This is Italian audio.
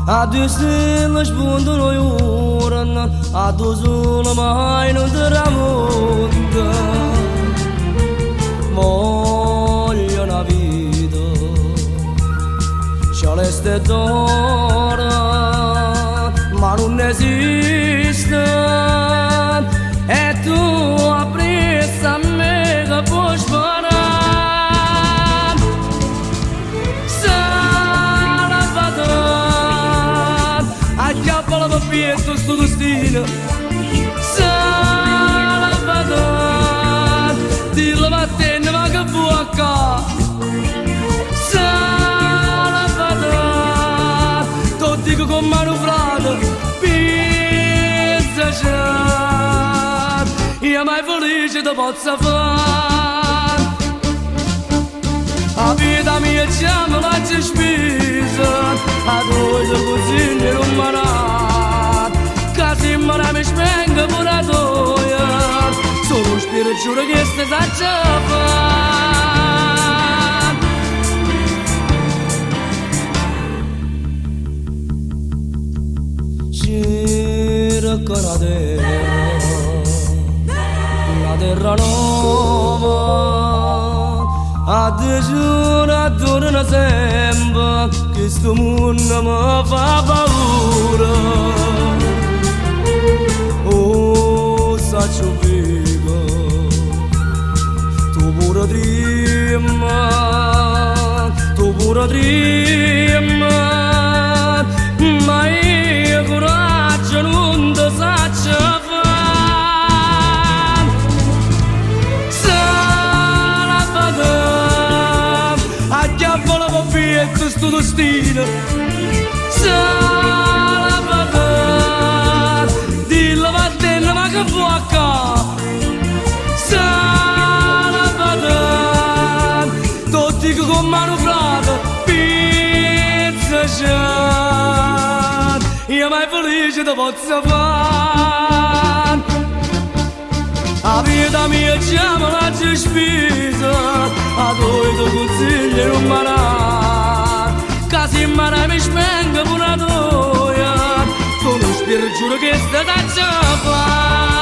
Adüsün ışbundur uyuran Aduzun maynun dramunda Voglio una vita Celeste d'ora Ma non esiste E tu apprezza me che puoi sparare Acchiappa la papietta sto destino Salvador Dirla battene ma che buca Salvador T'ho dico con mano frata Pizza c'è Io mai felice te posso fare La vita mia chiama la c'è spesa A due da cucina e un marat Casi mara mi spenga pure a doia Sono spirito giuro che stai a fare C'era ancora la terra nuova Addirittura torna sempre che sto mondo mi fa paura Oh, saccio figo Tu pure trima Ma io coraggio non ti saccio Acchiappa sto destino Salvador Dilla battene ma che buca Salvador T'ho dico con mano frata Pizza c'è Io mai felice te posso fare La vita mia chiama la c'è spesa A due da consigli e un marat Casi mara mi spenga pure a doia Sono spirito giuro che stai a fare